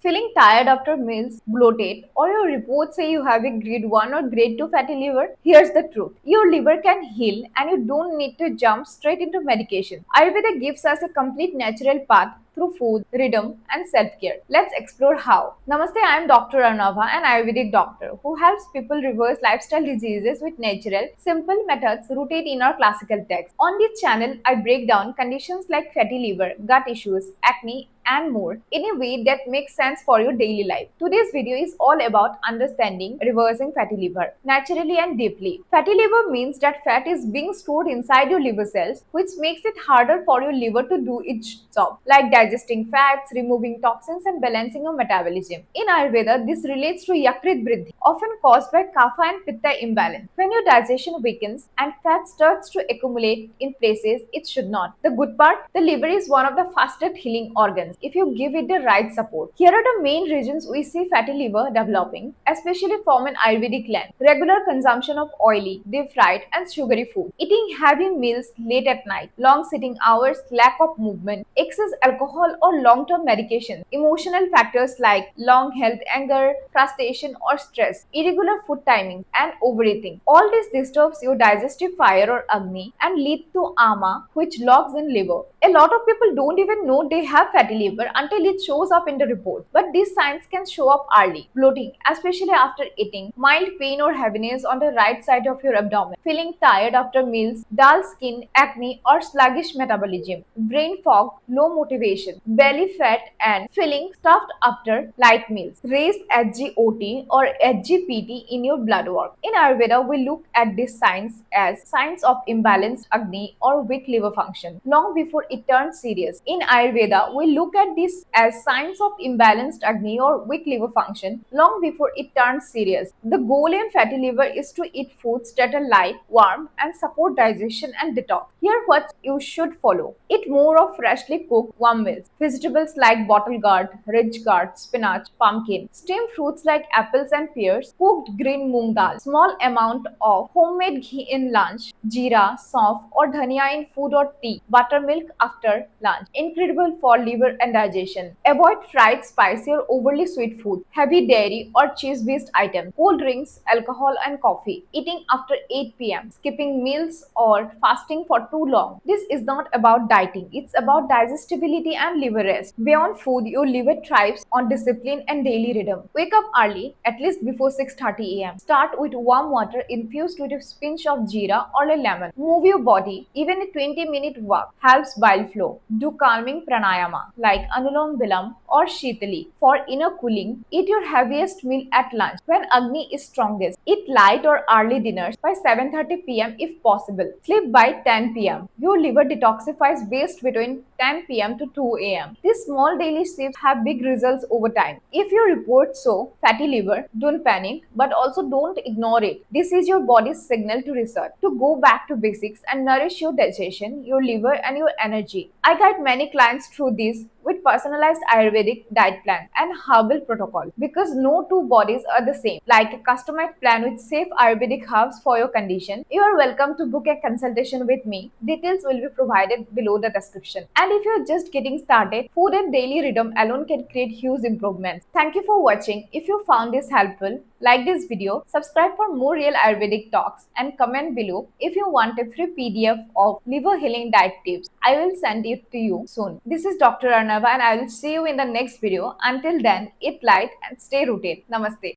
Feeling tired after meals, bloated, or your reports say you have a grade 1 or grade 2 fatty liver? Here's the truth. Your liver can heal and you don't need to jump straight into medication. Ayurveda gives us a complete natural path through food, rhythm, and self-care. Let's explore how. Namaste, I am Dr. Arnava, an Ayurvedic doctor who helps people reverse lifestyle diseases with natural, simple methods rooted in our classical texts. On this channel, I break down conditions like fatty liver, gut issues, acne, and more in a way that makes sense for your daily life. Today's video is all about understanding reversing fatty liver naturally and deeply. Fatty liver means that fat is being stored inside your liver cells, which makes it harder for your liver to do its job, like digesting fats, removing toxins, and balancing your metabolism. In Ayurveda, this relates to Yakrit Briddhi, often caused by Kapha and Pitta imbalance. When your digestion weakens and fat starts to accumulate in places it should not. The good part, the liver is one of the fastest healing organs if you give it the right support. Here are the main reasons we see fatty liver developing, especially from an Ayurvedic lens. Regular consumption of oily, deep fried, and sugary food. Eating heavy meals late at night. Long sitting hours, lack of movement, excess alcohol or long-term medication. Emotional factors like long health anger, frustration or stress. Irregular food timing and overeating. All this disturbs your digestive fire or Agni and lead to ama, which logs in liver. A lot of people don't even know they have fatty liver until it shows up in the report. But these signs can show up early. Bloating, especially after eating, mild pain or heaviness on the right side of your abdomen, feeling tired after meals, dull skin, acne or sluggish metabolism, brain fog, low motivation, belly fat and feeling stuffed after light meals, raised SGOT or SGPT in your blood work. In Ayurveda, we look at these signs as signs of imbalanced Agni or weak liver function long before it turns serious. In Ayurveda, we look at this as signs of imbalanced Agni or weak liver function long before it turns serious. The goal in fatty liver is to eat foods that are light, warm, and support digestion and detox. Here, what you should follow. Eat more of freshly cooked warm meals. Vegetables like bottle gourd, ridge gourd, spinach, pumpkin. Steamed fruits like apples and pears. Cooked green moong dal. Small amount of homemade ghee in lunch. Jeera, saunf, or dhania in food or tea. Buttermilk after lunch. Incredible for liver and digestion. Avoid fried, spicy, or overly sweet food. Heavy dairy or cheese-based items. Cold drinks, alcohol, and coffee. Eating after 8 p.m. Skipping meals or fasting for too long. This is not about dieting. It's about digestibility and liver rest. Beyond food, your liver thrives on discipline and daily rhythm. Wake up early, at least before 6:30 a.m. Start with warm water infused with a pinch of jeera or a lemon. Move your body. Even a 20-minute walk helps bile flow. Do calming pranayama like Anulom Vilam or Shitali for inner cooling. Eat your heaviest meal at lunch when Agni is strongest. Eat light or early dinners by 7:30 p.m. if possible. Sleep by 10 p.m. Your liver detoxifies best between 10 p.m. to 2 a.m. These small daily shifts have big results over time. If your report show fatty liver, don't panic, but also don't ignore it. This is your body's signal to research, to go back to basics and nourish your digestion, your liver, and your energy. I guide many clients through this with personalized Ayurvedic diet plan and herbal protocol because no two bodies are the same. Like a customized plan with safe Ayurvedic herbs for your condition, you are welcome to book a consultation with me. Details will be provided below the description. And if you're just getting started, food and daily rhythm alone can create huge improvements. Thank you for watching. If you found this helpful, like this video, subscribe for more real Ayurvedic talks, and comment below if you want a free PDF of liver healing diet tips. I will send it to you soon. This is Dr. Arnava and I will see you in the next video. Until then, eat light and stay rooted. Namaste.